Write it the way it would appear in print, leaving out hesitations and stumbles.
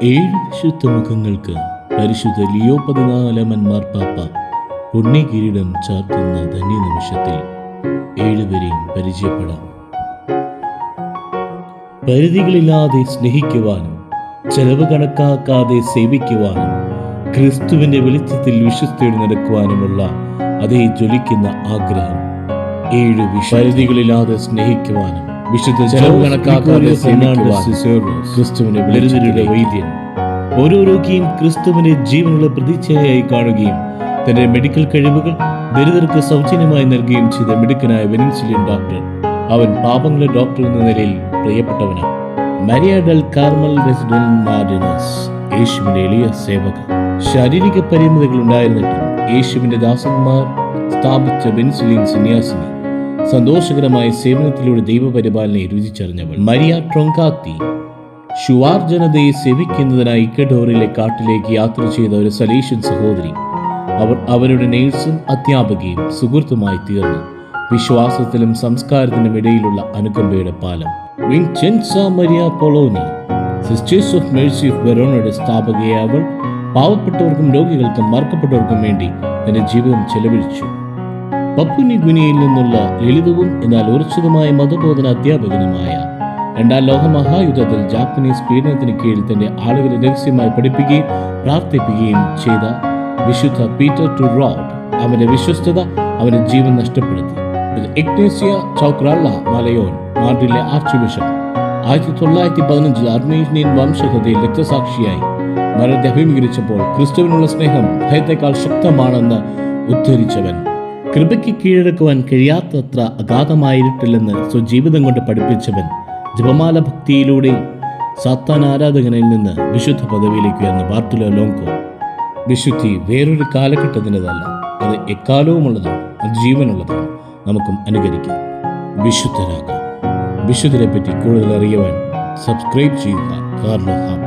ഏഴ് വിശുദ്ധ മുഖങ്ങൾക്ക് പരിശുദ്ധ ലിയോ 14 മാർപ്പാപ്പ പുണ്യകിരീടം ചാർത്തുന്ന ധന്യ നിമിഷത്തിൽ ഏഴുപേരെയും പരിചയപ്പെടാം. പരിധികളില്ലാതെ സ്നേഹിക്കുവാനും ചെലവ് കണക്കാക്കാതെ സേവിക്കുവാനും ക്രിസ്തുവിന്റെ വെളിച്ചത്തിൽ വിശ്വസ്തയോടെ നടക്കുവാനുമുള്ള അതേ ജ്വലിക്കുന്ന ആഗ്രഹം. പരിധികളില്ലാതെ സ്നേഹിക്കുവാനും വിശുദ്ധ ചെലവ് കണക്കാക്കാതെ ക്രിസ്തുവിന്റെ വെളിച്ചത്തിന്റെ വൈദ്യൻ. ഓരോ രോഗിയും ക്രിസ്തുവിനെ ജീവനുള്ള പ്രതീക്ഷയായി കാണുകയും തന്റെ മെഡിക്കൽ കഴിവുകൾ ദരിദ്രർക്ക് സൗജന്യമായി നൽകുകയും ചെയ്ത മിടുക്കനായ വെനിൻസിലിയൻ ഡോക്ടർ. അവൻ പാപങ്ങളുടെ ഡോക്ടർ എന്ന നിലയിൽ പ്രിയപ്പെട്ടവനാണ്. മരിയ ഡെൽ കാർമൽ റെസിഡന്റ് മാർഡിനസ് യേശുവിന്റെ എളിയ സേവക. ശാരീരിക പരിമിതികൾ ഉണ്ടായിരുന്നിട്ടും യേശുവിന്റെ ദാസന്മാർ സ്ഥാപിച്ച വെനിൻസിലിയൻ സന്യാസിനി. സന്തോഷകരമായ സേവനത്തിലൂടെ ദൈവപരിപാലനയെ രുചിച്ചറിഞ്ഞവൾ. മരിയ ട്രൊങ്കാത്തി ഷുവാർ ജനതയെ സേവിക്കുന്നതിനായി ഇക്കഡോറിലെ കാട്ടിലേക്ക് യാത്ര ചെയ്ത ഒരു സലേഷ്യൻ സഹോദരി. അവർ അവരുടെ നേഴ്സും അധ്യാപകയും സുഹൃത്തുമായി തീർന്നു. വിശ്വാസത്തിലും സംസ്കാരത്തിനും ഇടയിലുള്ള അനുകമ്പയുടെ പാലം. Vincenza Maria Poloni Sisters of Mercy of വെറോണയുടെ സ്ഥാപകയെ. അവൾ പാവപ്പെട്ടവർക്കും രോഗികൾക്കും മറക്കപ്പെട്ടവർക്കും വേണ്ടി തന്റെ ജീവിതം ചെലവഴിച്ചു. പപ്പുനി ഗുനിയയിൽ നിന്നുള്ള ലളിതവും എന്നാൽ ഉറച്ചതുമായ മതബോധന അധ്യാപകനുമായ രണ്ടാം ലോക മഹായുദ്ധത്തിൽ ജാപ്പനീസ് പീഡനത്തിന് കീഴിൽ തന്റെ ആളുകളെ രഹസ്യമായി പഠിപ്പിക്കുകയും പ്രാർത്ഥിപ്പിക്കുകയും ചെയ്ത വിശുദ്ധ പീറ്റർ ടു റോഡ്. അവന്റെ വിശ്വസ്തത അവന്റെ ജീവൻ നഷ്ടപ്പെടുത്തി. ഇഗ്നേഷ്യ ചൗക്രാള മലയോൻ മാഡ്രിഡിലെ ആർച്ച് ബിഷപ്പ്. 1915 അർമേനിയൻ വംശഹത്യയിൽ രക്തസാക്ഷിയായി മരണത്തെ അഭിമുഖീകരിച്ചപ്പോൾ ക്രിസ്തുവിനുള്ള സ്നേഹം ഭയത്തെക്കാൾ ശക്തമാണെന്ന് ഉദ്ധരിച്ചവൻ. കൃപയ്ക്ക് കീഴടക്കുവാൻ കഴിയാത്തത്ര അഗാധമായിരുട്ടില്ലെന്ന് സ്വജീവിതം കൊണ്ട് പഠിപ്പിച്ചവൻ. ജപമാല ഭക്തിയിലൂടെ സാത്താൻ ആരാധകനിൽ നിന്ന് വിശുദ്ധ പദവിയിലേക്ക് ഉയർന്ന ബാർത്തുലോ ലോങ്കോ. വിശുദ്ധി വേറൊരു കാലഘട്ടത്തിൻ്റെതല്ല, അത് എക്കാലവുമുള്ളതാണ്, അത് ജീവനുള്ളതാണ്. നമുക്കും അനുകരിക്കാം, വിശുദ്ധരാകാം. വിശുദ്ധരെ പറ്റി കൂടുതൽ അറിയുവാൻ സബ്സ്ക്രൈബ് ചെയ്യുക. കാർലോ ഹാം.